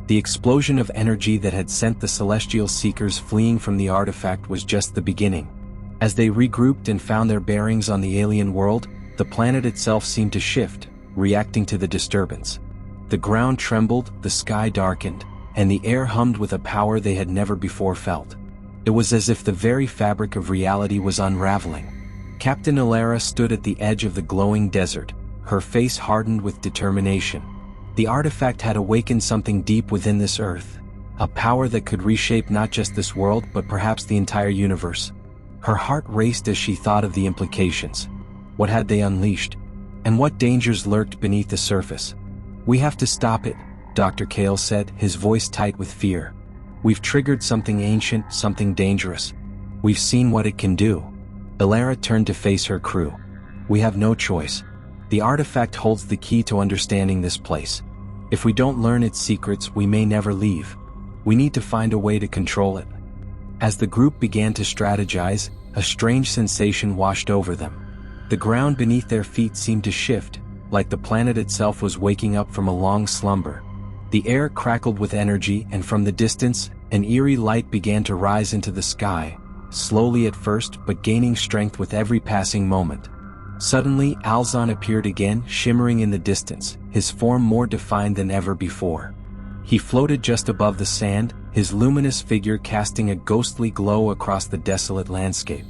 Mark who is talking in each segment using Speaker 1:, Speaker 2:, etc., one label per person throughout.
Speaker 1: The explosion of energy that had sent the celestial seekers fleeing from the artifact was just the beginning. As they regrouped and found their bearings on the alien world, the planet itself seemed to shift, reacting to the disturbance. The ground trembled, the sky darkened, and the air hummed with a power they had never before felt. It was as if the very fabric of reality was unraveling. Captain Alara stood at the edge of the glowing desert, her face hardened with determination. The artifact had awakened something deep within this earth, a power that could reshape not just this world but perhaps the entire universe. Her heart raced as she thought of the implications. What had they unleashed? And what dangers lurked beneath the surface? "We have to stop it," Dr. Kale said, his voice tight with fear. "We've triggered something ancient, something dangerous. We've seen what it can do." Alara turned to face her crew. "We have no choice. The artifact holds the key to understanding this place. If we don't learn its secrets, we may never leave. We need to find a way to control it." As the group began to strategize, a strange sensation washed over them. The ground beneath their feet seemed to shift, like the planet itself was waking up from a long slumber. The air crackled with energy, and from the distance, an eerie light began to rise into the sky, slowly at first but gaining strength with every passing moment. Suddenly, Alzon appeared again, shimmering in the distance, his form more defined than ever before. He floated just above the sand, his luminous figure casting a ghostly glow across the desolate landscape.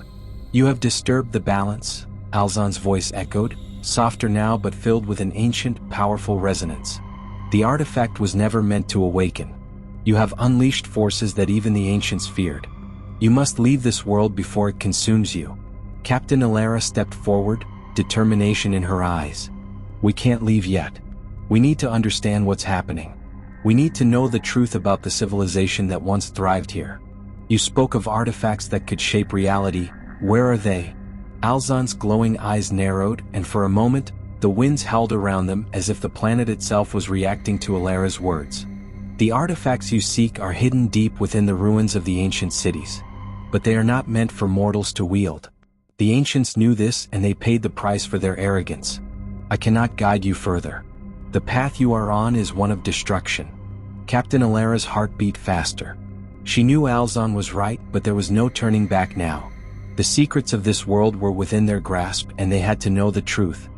Speaker 1: "You have disturbed the balance," Alzon's voice echoed, softer now but filled with an ancient, powerful resonance. "The artifact was never meant to awaken. You have unleashed forces that even the ancients feared. You must leave this world before it consumes you." Captain Alara stepped forward, determination in her eyes. "We can't leave yet. We need to understand what's happening. We need to know the truth about the civilization that once thrived here. You spoke of artifacts that could shape reality. Where are they?" Alzon's glowing eyes narrowed, and for a moment, the winds howled around them as if the planet itself was reacting to Alara's words. "The artifacts you seek are hidden deep within the ruins of the ancient cities. But they are not meant for mortals to wield. The ancients knew this, and they paid the price for their arrogance. I cannot guide you further. The path you are on is one of destruction." Captain Alara's heart beat faster. She knew Alzon was right, but there was no turning back now. The secrets of this world were within their grasp, and they had to know the truth.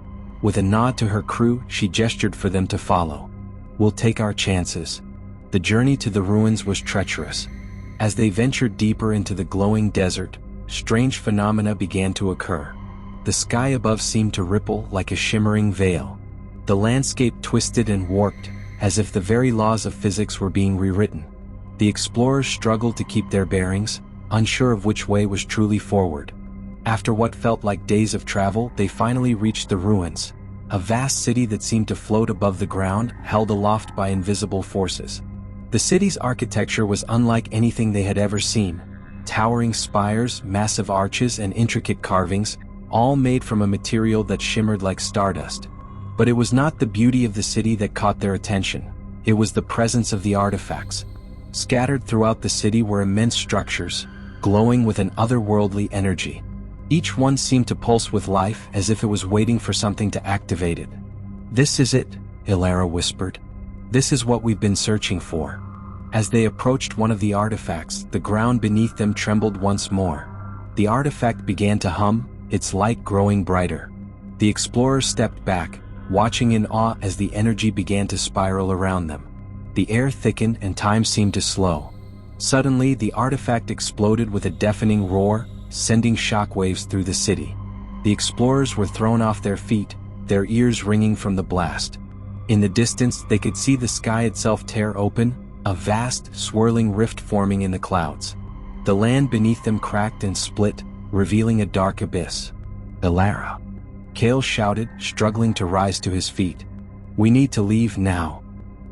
Speaker 1: With a nod to her crew, she gestured for them to follow. "We'll take our chances." The journey to the ruins was treacherous. As they ventured deeper into the glowing desert, strange phenomena began to occur. The sky above seemed to ripple like a shimmering veil. The landscape twisted and warped, as if the very laws of physics were being rewritten. The explorers struggled to keep their bearings, unsure of which way was truly forward. After what felt like days of travel, they finally reached the ruins, a vast city that seemed to float above the ground, held aloft by invisible forces. The city's architecture was unlike anything they had ever seen. Towering spires, massive arches, and intricate carvings, all made from a material that shimmered like stardust. But it was not the beauty of the city that caught their attention. It was the presence of the artifacts. Scattered throughout the city were immense structures, glowing with an otherworldly energy. Each one seemed to pulse with life, as if it was waiting for something to activate it. "This is it," Alara whispered. "This is what we've been searching for." As they approached one of the artifacts, the ground beneath them trembled once more. The artifact began to hum, its light growing brighter. The explorers stepped back, watching in awe as the energy began to spiral around them. The air thickened and time seemed to slow. Suddenly, the artifact exploded with a deafening roar, sending shockwaves through the city. The explorers were thrown off their feet, their ears ringing from the blast. In the distance, they could see the sky itself tear open, a vast, swirling rift forming in the clouds. The land beneath them cracked and split, revealing a dark abyss. "Alara!" Kale shouted, struggling to rise to his feet. "We need to leave now."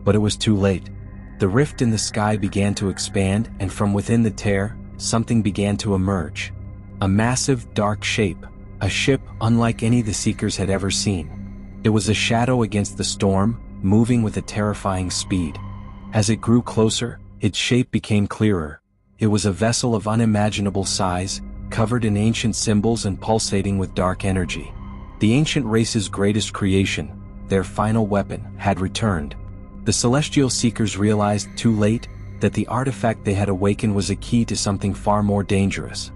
Speaker 1: But it was too late. The rift in the sky began to expand, and from within the tear, something began to emerge. A massive, dark shape, a ship unlike any the Seekers had ever seen. It was a shadow against the storm, moving with a terrifying speed. As it grew closer, its shape became clearer. It was a vessel of unimaginable size, covered in ancient symbols and pulsating with dark energy. The ancient race's greatest creation, their final weapon, had returned. The celestial seekers realized, too late, that the artifact they had awakened was a key to something far more dangerous.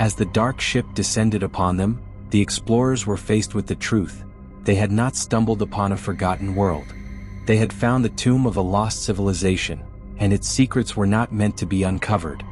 Speaker 1: As the dark ship descended upon them, the explorers were faced with the truth. They had not stumbled upon a forgotten world. They had found the tomb of a lost civilization, and its secrets were not meant to be uncovered.